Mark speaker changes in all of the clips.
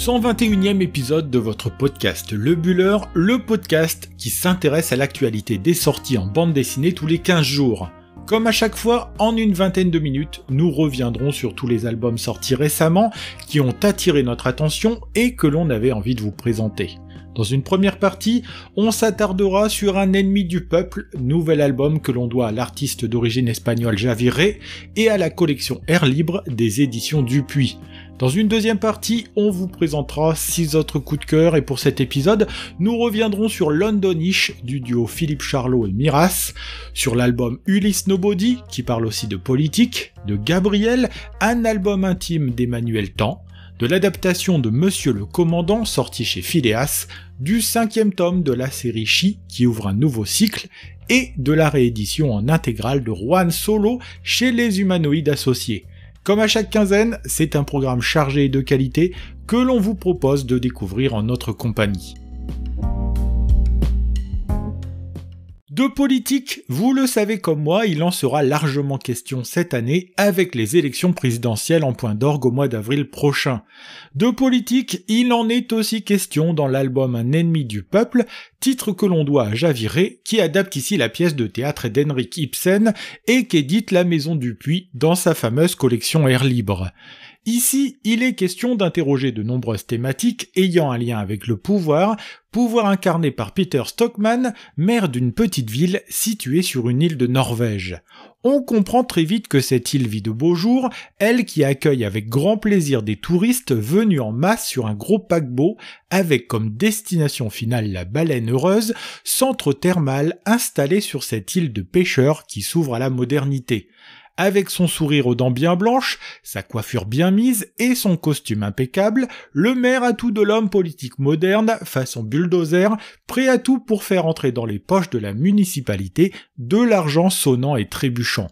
Speaker 1: 121e épisode de votre podcast Le Buller, le podcast qui s'intéresse à l'actualité des sorties en bande dessinée tous les 15 jours. Comme à chaque fois, en une vingtaine de minutes, nous reviendrons sur tous les albums sortis récemment qui ont attiré notre attention et que l'on avait envie de vous présenter. Dans une première partie, on s'attardera sur Un ennemi du peuple, nouvel album que l'on doit à l'artiste d'origine espagnole Javi Rey et à la collection Air Libre des éditions Dupuis. Dans une deuxième partie, on vous présentera 6 autres coups de cœur et pour cet épisode, nous reviendrons sur Londonish du duo Philippe Charlot et Miras, sur l'album Ulysse Nobody qui parle aussi de politique, de Gabriel, un album intime d'Emmanuel Tan, de l'adaptation de Monsieur le Commandant sorti chez Phileas, du 5e tome de la série Chi qui ouvre un nouveau cycle, et de la réédition en intégrale de Juan Solo chez les Humanoïdes Associés. Comme à chaque quinzaine, c'est un programme chargé et de qualité que l'on vous propose de découvrir en notre compagnie. De politique, vous le savez comme moi, il en sera largement question cette année avec les élections présidentielles en point d'orgue au mois d'avril prochain. De politique, il en est aussi question dans l'album Un ennemi du peuple, titre que l'on doit à Javi Rey, qui adapte ici la pièce de théâtre d'Henrik Ibsen et qu'édite la Maison Dupuis dans sa fameuse collection Air Libre. Ici, il est question d'interroger de nombreuses thématiques ayant un lien avec le pouvoir incarné par Peter Stockman, maire d'une petite ville située sur une île de Norvège. On comprend très vite que cette île vit de beaux jours, elle qui accueille avec grand plaisir des touristes venus en masse sur un gros paquebot, avec comme destination finale la Baleine Heureuse, centre thermal installé sur cette île de pêcheurs qui s'ouvre à la modernité. Avec son sourire aux dents bien blanches, sa coiffure bien mise et son costume impeccable, le maire a tout de l'homme politique moderne, façon bulldozer, prêt à tout pour faire entrer dans les poches de la municipalité de l'argent sonnant et trébuchant.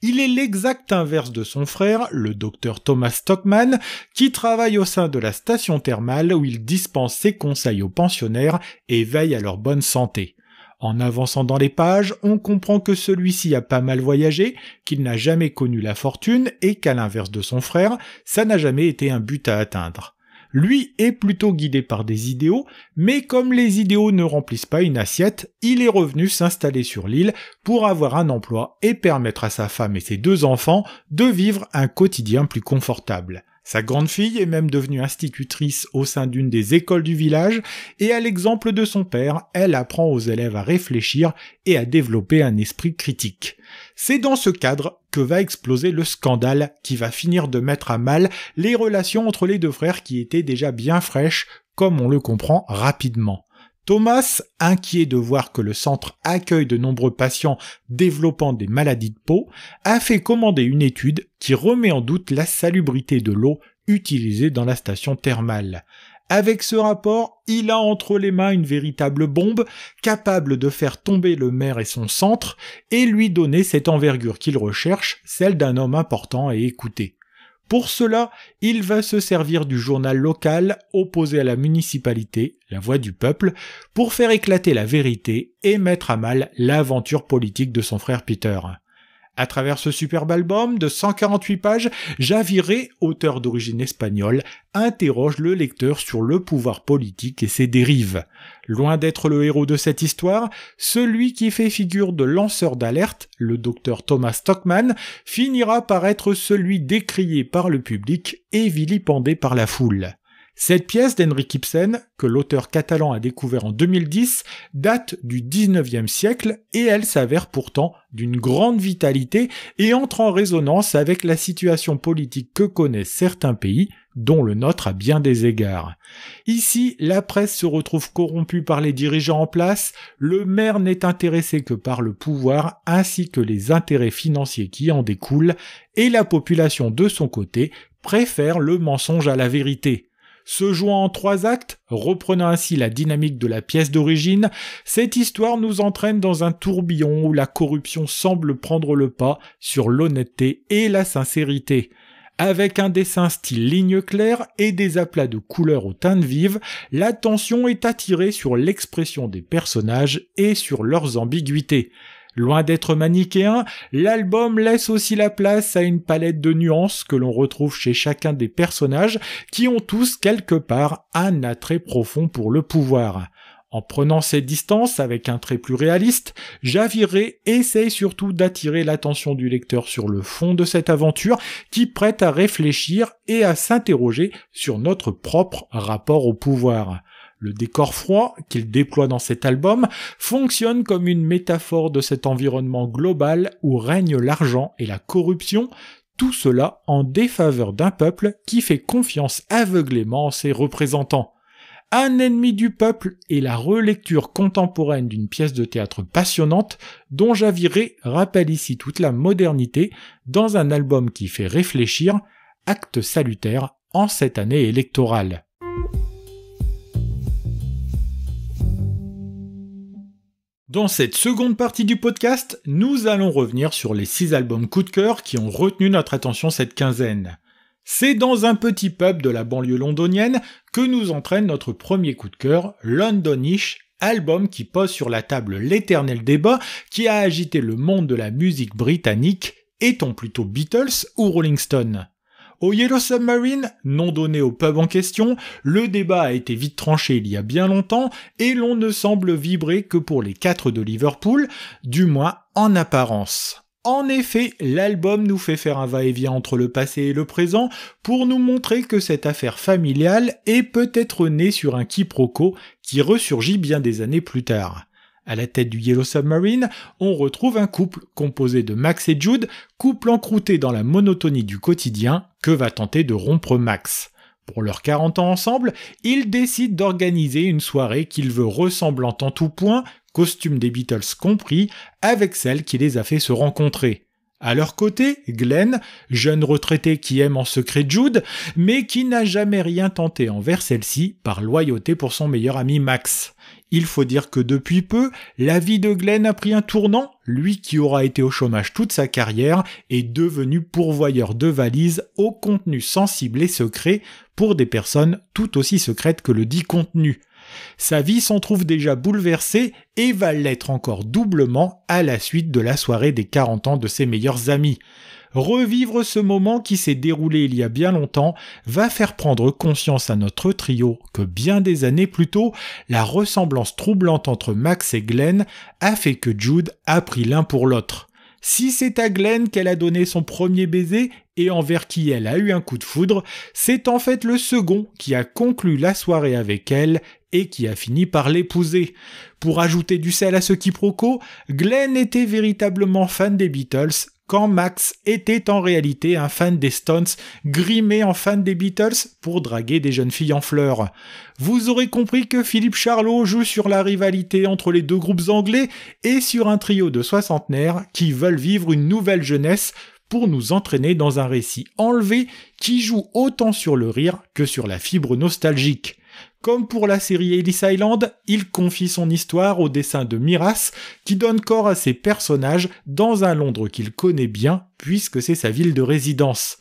Speaker 1: Il est l'exact inverse de son frère, le docteur Thomas Stockman, qui travaille au sein de la station thermale où il dispense ses conseils aux pensionnaires et veille à leur bonne santé. En avançant dans les pages, on comprend que celui-ci a pas mal voyagé, qu'il n'a jamais connu la fortune et qu'à l'inverse de son frère, ça n'a jamais été un but à atteindre. Lui est plutôt guidé par des idéaux, mais comme les idéaux ne remplissent pas une assiette, il est revenu s'installer sur l'île pour avoir un emploi et permettre à sa femme et ses 2 enfants de vivre un quotidien plus confortable. Sa grande fille est même devenue institutrice au sein d'une des écoles du village et à l'exemple de son père, elle apprend aux élèves à réfléchir et à développer un esprit critique. C'est dans ce cadre que va exploser le scandale qui va finir de mettre à mal les relations entre les 2 frères qui étaient déjà bien fraîches, comme on le comprend rapidement. Thomas, inquiet de voir que le centre accueille de nombreux patients développant des maladies de peau, a fait commander une étude qui remet en doute la salubrité de l'eau utilisée dans la station thermale. Avec ce rapport, il a entre les mains une véritable bombe capable de faire tomber le maire et son centre et lui donner cette envergure qu'il recherche, celle d'un homme important et écouté. Pour cela, il va se servir du journal local opposé à la municipalité, La Voix du Peuple, pour faire éclater la vérité et mettre à mal l'aventure politique de son frère Peter. À travers ce superbe album de 148 pages, Javi Rey, auteur d'origine espagnole, interroge le lecteur sur le pouvoir politique et ses dérives. Loin d'être le héros de cette histoire, celui qui fait figure de lanceur d'alerte, le docteur Thomas Stockman, finira par être celui décrié par le public et vilipendé par la foule. Cette pièce d'Henrik Ibsen, que l'auteur catalan a découvert en 2010, date du 19e siècle et elle s'avère pourtant d'une grande vitalité et entre en résonance avec la situation politique que connaissent certains pays, dont le nôtre à bien des égards. Ici, la presse se retrouve corrompue par les dirigeants en place, le maire n'est intéressé que par le pouvoir ainsi que les intérêts financiers qui en découlent, et la population de son côté préfère le mensonge à la vérité. Se jouant en 3 actes, reprenant ainsi la dynamique de la pièce d'origine, cette histoire nous entraîne dans un tourbillon où la corruption semble prendre le pas sur l'honnêteté et la sincérité. Avec un dessin style ligne claire et des aplats de couleurs aux teintes vives, l'attention est attirée sur l'expression des personnages et sur leurs ambiguïtés. Loin d'être manichéen, l'album laisse aussi la place à une palette de nuances que l'on retrouve chez chacun des personnages qui ont tous quelque part un attrait profond pour le pouvoir. En prenant ses distances avec un trait plus réaliste, Javiré essaye surtout d'attirer l'attention du lecteur sur le fond de cette aventure qui prête à réfléchir et à s'interroger sur notre propre rapport au pouvoir. Le décor froid qu'il déploie dans cet album fonctionne comme une métaphore de cet environnement global où règne l'argent et la corruption, tout cela en défaveur d'un peuple qui fait confiance aveuglément en ses représentants. Un ennemi du peuple est la relecture contemporaine d'une pièce de théâtre passionnante dont Javiré rappelle ici toute la modernité dans un album qui fait réfléchir, acte salutaire en cette année électorale. Dans cette seconde partie du podcast, nous allons revenir sur les 6 albums coup de cœur qui ont retenu notre attention cette quinzaine. C'est dans un petit pub de la banlieue londonienne que nous entraîne notre premier coup de cœur, Londonish, album qui pose sur la table l'éternel débat qui a agité le monde de la musique britannique, est-on plutôt Beatles ou Rolling Stones ? Au Yellow Submarine, nom donné au pub en question, le débat a été vite tranché il y a bien longtemps et l'on ne semble vibrer que pour les 4 de Liverpool, du moins en apparence. En effet, l'album nous fait faire un va-et-vient entre le passé et le présent pour nous montrer que cette affaire familiale est peut-être née sur un quiproquo qui ressurgit bien des années plus tard. À la tête du Yellow Submarine, on retrouve un couple composé de Max et Jude, couple encrouté dans la monotonie du quotidien que va tenter de rompre Max. Pour leurs 40 ans ensemble, ils décident d'organiser une soirée qu'il veut ressemblante en tout point, costume des Beatles compris, avec celle qui les a fait se rencontrer. À leur côté, Glenn, jeune retraité qui aime en secret Jude, mais qui n'a jamais rien tenté envers celle-ci par loyauté pour son meilleur ami Max. Il faut dire que depuis peu, la vie de Glenn a pris un tournant, lui qui aura été au chômage toute sa carrière est devenu pourvoyeur de valises au contenu sensible et secret pour des personnes tout aussi secrètes que le dit contenu. Sa vie s'en trouve déjà bouleversée et va l'être encore doublement à la suite de la soirée des 40 ans de ses meilleurs amis. Revivre ce moment qui s'est déroulé il y a bien longtemps va faire prendre conscience à notre trio que bien des années plus tôt, la ressemblance troublante entre Max et Glenn a fait que Jude a pris l'un pour l'autre. Si c'est à Glenn qu'elle a donné son premier baiser et envers qui elle a eu un coup de foudre, c'est en fait le second qui a conclu la soirée avec elle et qui a fini par l'épouser. Pour ajouter du sel à ce quiproquo, Glenn était véritablement fan des Beatles, quand Max était en réalité un fan des Stones, grimé en fan des Beatles pour draguer des jeunes filles en fleurs. Vous aurez compris que Philippe Charlot joue sur la rivalité entre les deux groupes anglais et sur un trio de soixantenaires qui veulent vivre une nouvelle jeunesse pour nous entraîner dans un récit enlevé qui joue autant sur le rire que sur la fibre nostalgique. Comme pour la série Ellis Island, il confie son histoire au dessin de Miras, qui donne corps à ses personnages dans un Londres qu'il connaît bien, puisque c'est sa ville de résidence.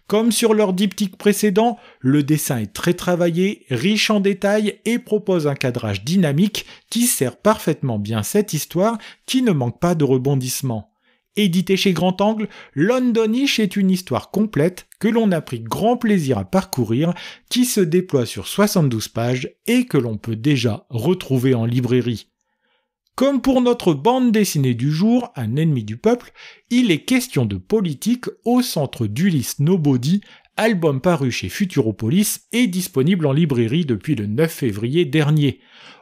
Speaker 1: Comme sur leur diptyque précédent, le dessin est très travaillé, riche en détails et propose un cadrage dynamique qui sert parfaitement bien cette histoire qui ne manque pas de rebondissements. Édité chez Grand Angle, Londonish est une histoire complète que l'on a pris grand plaisir à parcourir, qui se déploie sur 72 pages et que l'on peut déjà retrouver en librairie. Comme pour notre bande dessinée du jour, Un ennemi du peuple, il est question de politique au centre d'Ulysse Nobody, album paru chez Futuropolis et disponible en librairie depuis le 9 février dernier.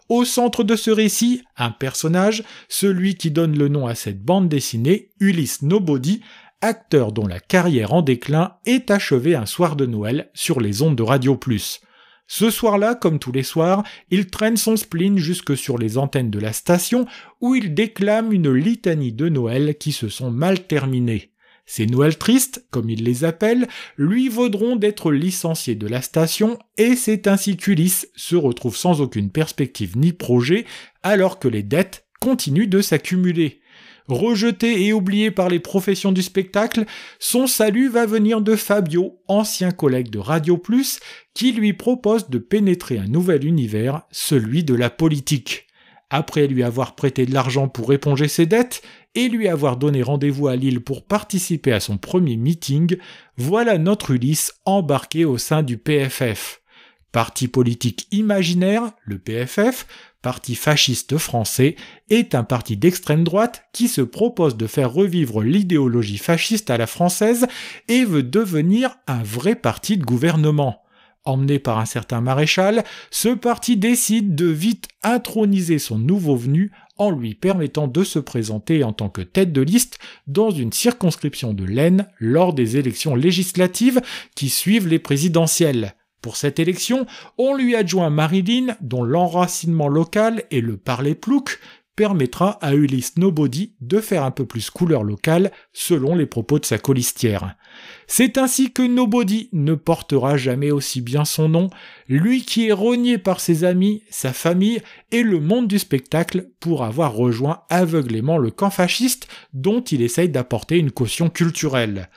Speaker 1: Au centre de ce récit, un personnage, celui qui donne le nom à cette bande dessinée, Ulysse Nobody, acteur dont la carrière en déclin est achevée un soir de Noël sur les ondes de Radio Plus. Ce soir-là, comme tous les soirs, il traîne son spleen jusque sur les antennes de la station où il déclame une litanie de Noël qui se sont mal terminées. Ces Noëls tristes, comme il les appelle, lui vaudront d'être licencié de la station et c'est ainsi qu'Ulysse se retrouve sans aucune perspective ni projet alors que les dettes continuent de s'accumuler. Rejeté et oublié par les professions du spectacle, son salut va venir de Fabio, ancien collègue de Radio Plus, qui lui propose de pénétrer un nouvel univers, celui de la politique. Après lui avoir prêté de l'argent pour éponger ses dettes, et lui avoir donné rendez-vous à Lille pour participer à son premier meeting, voilà notre Ulysse embarqué au sein du PFF. Parti politique imaginaire, le PFF, parti fasciste français, est un parti d'extrême droite qui se propose de faire revivre l'idéologie fasciste à la française et veut devenir un vrai parti de gouvernement. Emmené par un certain Maréchal, ce parti décide de vite introniser son nouveau venu en lui permettant de se présenter en tant que tête de liste dans une circonscription de l'Aisne lors des élections législatives qui suivent les présidentielles. Pour cette élection, on lui adjoint Marilyn, dont l'enracinement local et le parler plouc permettra à Ulysse Nobody de faire un peu plus couleur locale selon les propos de sa colistière. C'est ainsi que Nobody ne portera jamais aussi bien son nom, lui qui est rogné par ses amis, sa famille et le monde du spectacle pour avoir rejoint aveuglément le camp fasciste dont il essaye d'apporter une caution culturelle.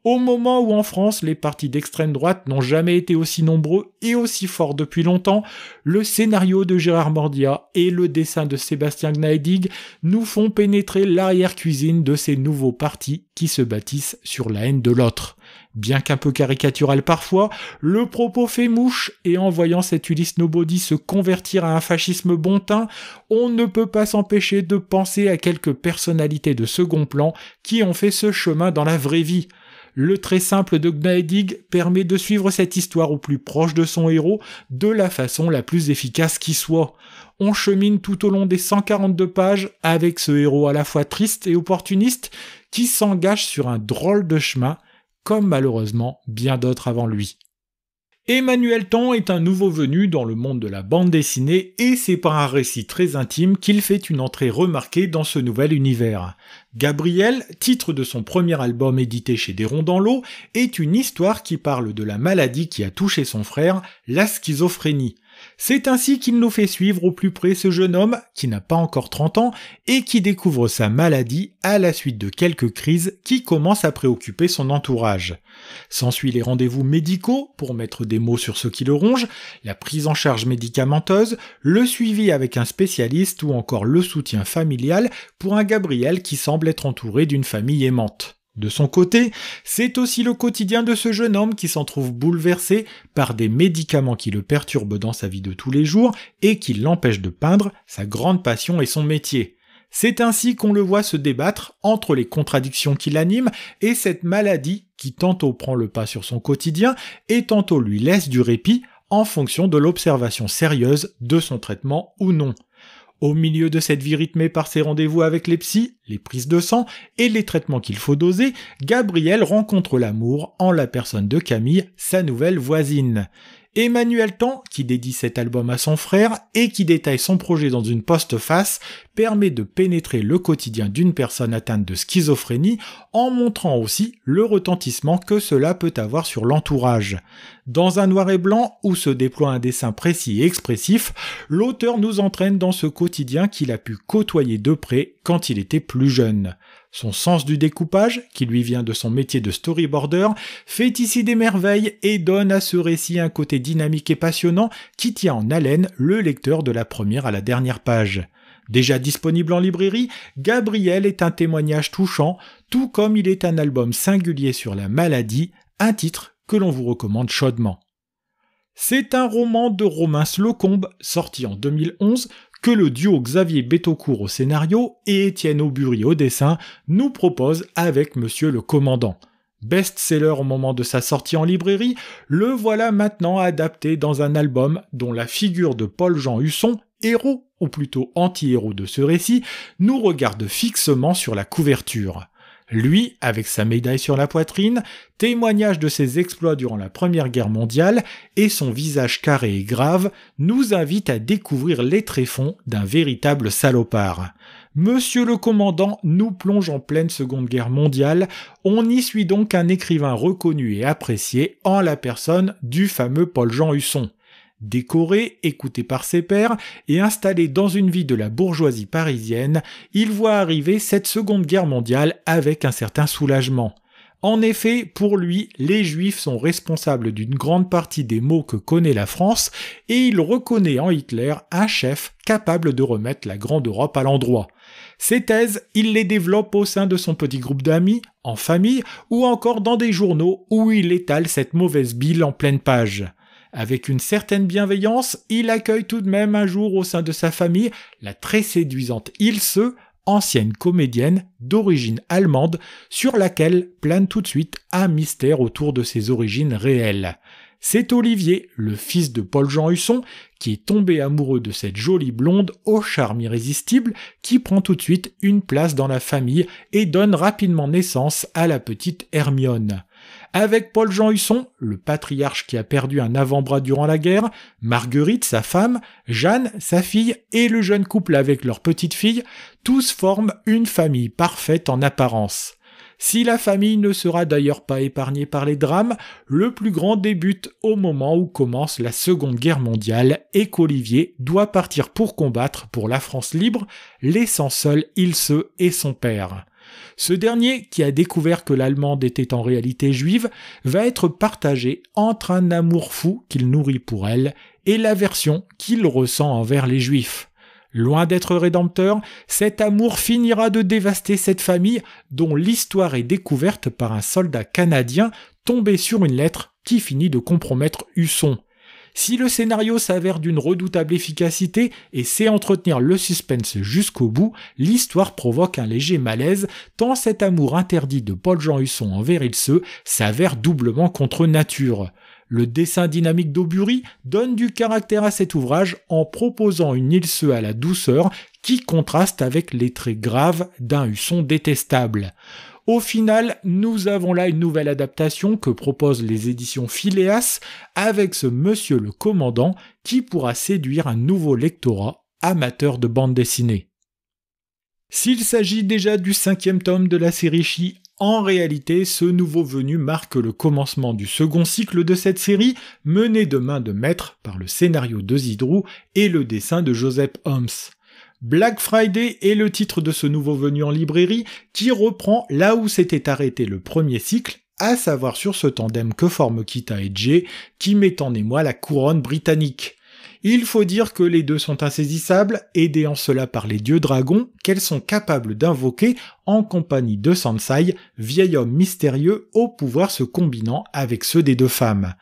Speaker 1: Au moment où en France, les partis d'extrême droite n'ont jamais été aussi nombreux et aussi forts depuis longtemps, le scénario de Gérard Mordia et le dessin de Sébastien Gneidig nous font pénétrer l'arrière-cuisine de ces nouveaux partis qui se bâtissent sur la haine de l'autre. Bien qu'un peu caricatural parfois, le propos fait mouche et en voyant cet Ulysse Nobody se convertir à un fascisme bon teint, on ne peut pas s'empêcher de penser à quelques personnalités de second plan qui ont fait ce chemin dans la vraie vie. Le trait simple de Gneidig permet de suivre cette histoire au plus proche de son héros de la façon la plus efficace qui soit. On chemine tout au long des 142 pages avec ce héros à la fois triste et opportuniste qui s'engage sur un drôle de chemin, comme malheureusement bien d'autres avant lui. Emmanuel Tan est un nouveau venu dans le monde de la bande dessinée et c'est par un récit très intime qu'il fait une entrée remarquée dans ce nouvel univers. Gabriel, titre de son premier album édité chez Desronds dans l'eau, est une histoire qui parle de la maladie qui a touché son frère, la schizophrénie. C'est ainsi qu'il nous fait suivre au plus près ce jeune homme, qui n'a pas encore 30 ans, et qui découvre sa maladie à la suite de quelques crises qui commencent à préoccuper son entourage. S'ensuit les rendez-vous médicaux pour mettre des mots sur ce qui le ronge, la prise en charge médicamenteuse, le suivi avec un spécialiste ou encore le soutien familial pour un Gabriel qui semble être entouré d'une famille aimante. De son côté, c'est aussi le quotidien de ce jeune homme qui s'en trouve bouleversé par des médicaments qui le perturbent dans sa vie de tous les jours et qui l'empêchent de peindre sa grande passion et son métier. C'est ainsi qu'on le voit se débattre entre les contradictions qui l'animent et cette maladie qui tantôt prend le pas sur son quotidien et tantôt lui laisse du répit en fonction de l'observation sérieuse de son traitement ou non. Au milieu de cette vie rythmée par ses rendez-vous avec les psys, les prises de sang et les traitements qu'il faut doser, Gabriel rencontre l'amour en la personne de Camille, sa nouvelle voisine. Emmanuel Tan, qui dédie cet album à son frère et qui détaille son projet dans une postface, permet de pénétrer le quotidien d'une personne atteinte de schizophrénie en montrant aussi le retentissement que cela peut avoir sur l'entourage. Dans un noir et blanc où se déploie un dessin précis et expressif, l'auteur nous entraîne dans ce quotidien qu'il a pu côtoyer de près quand il était plus jeune. Son sens du découpage, qui lui vient de son métier de storyboarder, fait ici des merveilles et donne à ce récit un côté dynamique et passionnant qui tient en haleine le lecteur de la première à la dernière page. Déjà disponible en librairie, Gabriel est un témoignage touchant, tout comme il est un album singulier sur la maladie, un titre que l'on vous recommande chaudement. C'est un roman de Romain Slocombe, sorti en 2011, que le duo Xavier Betaucourt au scénario et Étienne Aubury au dessin nous propose avec Monsieur le Commandant. Best-seller au moment de sa sortie en librairie, le voilà maintenant adapté dans un album dont la figure de Paul-Jean Husson, héros ou plutôt anti-héros de ce récit, nous regarde fixement sur la couverture. Lui, avec sa médaille sur la poitrine, témoignage de ses exploits durant la Première Guerre mondiale et son visage carré et grave nous invite à découvrir les tréfonds d'un véritable salopard. Monsieur le Commandant nous plonge en pleine Seconde Guerre mondiale, on y suit donc un écrivain reconnu et apprécié en la personne du fameux Paul-Jean Husson. Décoré, écouté par ses pairs et installé dans une vie de la bourgeoisie parisienne, il voit arriver cette Seconde Guerre mondiale avec un certain soulagement. En effet, pour lui, les Juifs sont responsables d'une grande partie des maux que connaît la France et il reconnaît en Hitler un chef capable de remettre la Grande Europe à l'endroit. Ces thèses, il les développe au sein de son petit groupe d'amis, en famille, ou encore dans des journaux où il étale cette mauvaise bile en pleine page. Avec une certaine bienveillance, il accueille tout de même un jour au sein de sa famille la très séduisante Ilse, ancienne comédienne d'origine allemande, sur laquelle plane tout de suite un mystère autour de ses origines réelles. C'est Olivier, le fils de Paul-Jean Husson, qui est tombé amoureux de cette jolie blonde au charme irrésistible, qui prend tout de suite une place dans la famille et donne rapidement naissance à la petite Hermione. Avec Paul-Jean Husson, le patriarche qui a perdu un avant-bras durant la guerre, Marguerite, sa femme, Jeanne, sa fille, et le jeune couple avec leur petite fille, tous forment une famille parfaite en apparence. Si la famille ne sera d'ailleurs pas épargnée par les drames, le plus grand débute au moment où commence la Seconde Guerre mondiale et qu'Olivier doit partir pour combattre pour la France libre, laissant seul Ilse et son père. Ce dernier, qui a découvert que l'Allemande était en réalité juive, va être partagé entre un amour fou qu'il nourrit pour elle et l'aversion qu'il ressent envers les Juifs. Loin d'être rédempteur, cet amour finira de dévaster cette famille dont l'histoire est découverte par un soldat canadien tombé sur une lettre qui finit de compromettre Husson. Si le scénario s'avère d'une redoutable efficacité et sait entretenir le suspense jusqu'au bout, l'histoire provoque un léger malaise tant cet amour interdit de Paul-Jean Husson envers Ilse s'avère doublement contre nature. Le dessin dynamique d'Aubury donne du caractère à cet ouvrage en proposant une Ilse à la douceur qui contraste avec les traits graves d'un Husson détestable. Au final, nous avons là une nouvelle adaptation que proposent les éditions Phileas avec ce monsieur le commandant qui pourra séduire un nouveau lectorat amateur de bande dessinée. S'il s'agit déjà du 5e tome de la série Chi, en réalité, ce nouveau venu marque le commencement du second cycle de cette série, mené de main de maître par le scénario de Zidrou et le dessin de Joseph Holmes. Black Friday est le titre de ce nouveau venu en librairie qui reprend là où s'était arrêté le premier cycle, à savoir sur ce tandem que forment Kita et Jay, qui met en émoi la couronne britannique. Il faut dire que les deux sont insaisissables, aidés en cela par les dieux dragons qu'elles sont capables d'invoquer en compagnie de Sansai, vieil homme mystérieux aux pouvoirs se combinant avec ceux des deux femmes.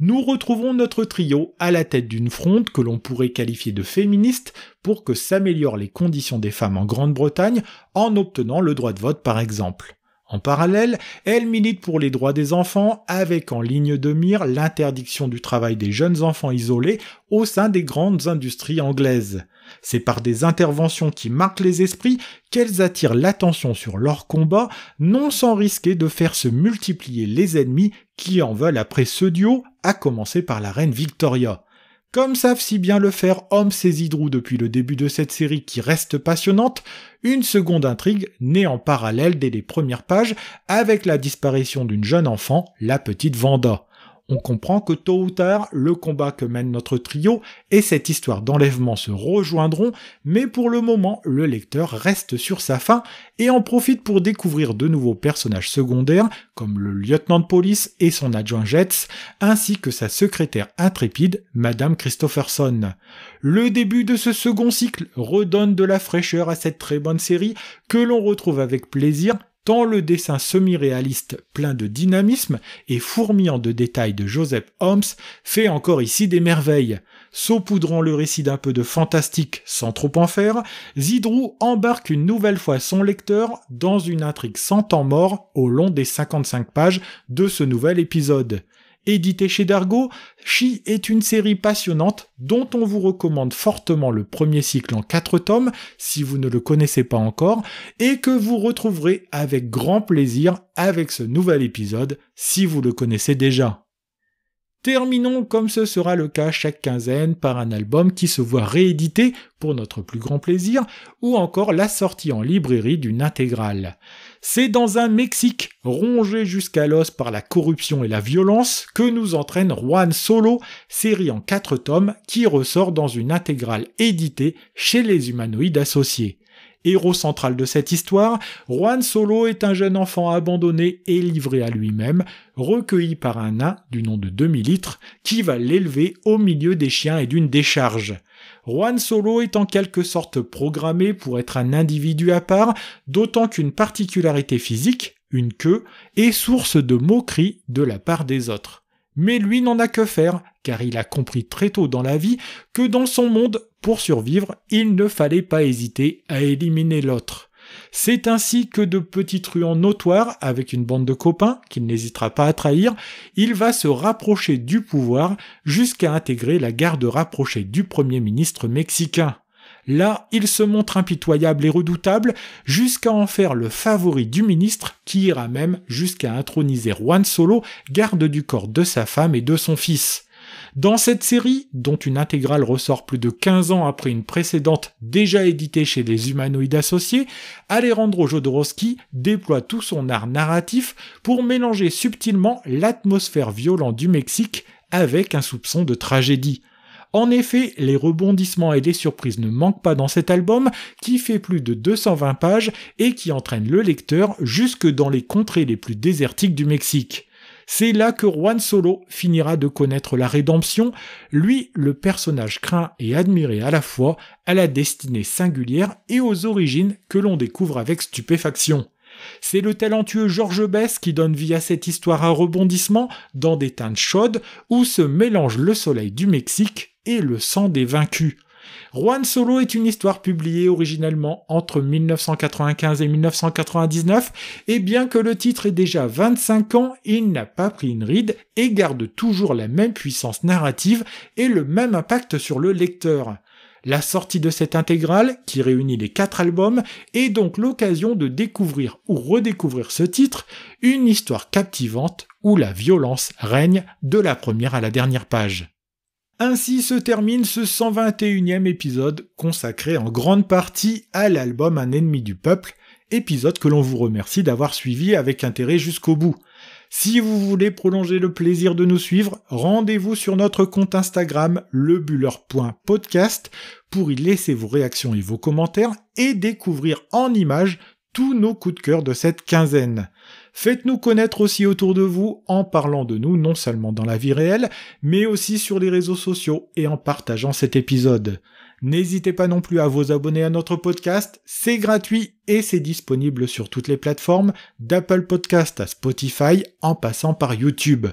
Speaker 1: Nous retrouvons notre trio à la tête d'une fronde que l'on pourrait qualifier de féministe pour que s'améliorent les conditions des femmes en Grande-Bretagne en obtenant le droit de vote par exemple. En parallèle, elle milite pour les droits des enfants avec en ligne de mire l'interdiction du travail des jeunes enfants isolés au sein des grandes industries anglaises. C'est par des interventions qui marquent les esprits qu'elles attirent l'attention sur leur combat, non sans risquer de faire se multiplier les ennemis qui en veulent après ce duo, à commencer par la reine Victoria. Comme savent si bien le faire Holmes et Zidrou depuis le début de cette série qui reste passionnante, une seconde intrigue naît en parallèle dès les premières pages avec la disparition d'une jeune enfant, la petite Vanda. On comprend que tôt ou tard, le combat que mène notre trio et cette histoire d'enlèvement se rejoindront, mais pour le moment, le lecteur reste sur sa faim et en profite pour découvrir de nouveaux personnages secondaires comme le lieutenant de police et son adjoint Jets, ainsi que sa secrétaire intrépide, Madame Christopherson. Le début de ce second cycle redonne de la fraîcheur à cette très bonne série que l'on retrouve avec plaisir tant le dessin semi-réaliste plein de dynamisme et fourmillant de détails de Joseph Holmes fait encore ici des merveilles. Saupoudrant le récit d'un peu de fantastique sans trop en faire, Zidrou embarque une nouvelle fois son lecteur dans une intrigue sans temps mort au long des 55 pages de ce nouvel épisode. Édité chez Dargaud, Chi est une série passionnante dont on vous recommande fortement le premier cycle en 4 tomes si vous ne le connaissez pas encore et que vous retrouverez avec grand plaisir avec ce nouvel épisode si vous le connaissez déjà. Terminons comme ce sera le cas chaque quinzaine par un album qui se voit réédité pour notre plus grand plaisir ou encore la sortie en librairie d'une intégrale. C'est dans un Mexique rongé jusqu'à l'os par la corruption et la violence que nous entraîne Juan Solo, série en 4 tomes qui ressort dans une intégrale éditée chez les Humanoïdes Associés. Héros central de cette histoire, Juan Solo est un jeune enfant abandonné et livré à lui-même, recueilli par un nain du nom de Demi-Litre, qui va l'élever au milieu des chiens et d'une décharge. Juan Solo est en quelque sorte programmé pour être un individu à part, d'autant qu'une particularité physique, une queue, est source de moqueries de la part des autres. Mais lui n'en a que faire, car il a compris très tôt dans la vie que dans son monde, pour survivre, il ne fallait pas hésiter à éliminer l'autre. C'est ainsi que de petits truands notoires, avec une bande de copains qu'il n'hésitera pas à trahir, il va se rapprocher du pouvoir jusqu'à intégrer la garde rapprochée du Premier ministre mexicain. Là, il se montre impitoyable et redoutable, jusqu'à en faire le favori du ministre, qui ira même jusqu'à introniser Juan Solo, garde du corps de sa femme et de son fils. Dans cette série, dont une intégrale ressort plus de 15 ans après une précédente déjà éditée chez les Humanoïdes Associés, Alejandro Jodorowsky déploie tout son art narratif pour mélanger subtilement l'atmosphère violente du Mexique avec un soupçon de tragédie. En effet, les rebondissements et les surprises ne manquent pas dans cet album qui fait plus de 220 pages et qui entraîne le lecteur jusque dans les contrées les plus désertiques du Mexique. C'est là que Juan Solo finira de connaître la rédemption, lui le personnage craint et admiré à la fois, à la destinée singulière et aux origines que l'on découvre avec stupéfaction. C'est le talentueux Georges Besse qui donne vie à cette histoire à rebondissement dans des teintes chaudes où se mélange le soleil du Mexique et le sang des vaincus. Juan Solo est une histoire publiée originellement entre 1995 et 1999, et bien que le titre ait déjà 25 ans, il n'a pas pris une ride et garde toujours la même puissance narrative et le même impact sur le lecteur. La sortie de cette intégrale, qui réunit les 4 albums, est donc l'occasion de découvrir ou redécouvrir ce titre, une histoire captivante où la violence règne de la première à la dernière page. Ainsi se termine ce 121e épisode consacré en grande partie à l'album Un ennemi du peuple, épisode que l'on vous remercie d'avoir suivi avec intérêt jusqu'au bout. Si vous voulez prolonger le plaisir de nous suivre, rendez-vous sur notre compte Instagram lebuller.podcast pour y laisser vos réactions et vos commentaires et découvrir en images tous nos coups de cœur de cette quinzaine. Faites-nous connaître aussi autour de vous en parlant de nous non seulement dans la vie réelle, mais aussi sur les réseaux sociaux et en partageant cet épisode. N'hésitez pas non plus à vous abonner à notre podcast, c'est gratuit et c'est disponible sur toutes les plateformes, d'Apple Podcast à Spotify en passant par YouTube.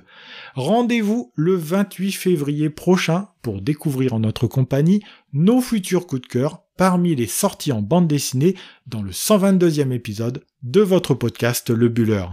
Speaker 1: Rendez-vous le 28 février prochain pour découvrir en notre compagnie nos futurs coups de cœur parmi les sorties en bande dessinée dans le 122e épisode de votre podcast Le Buller.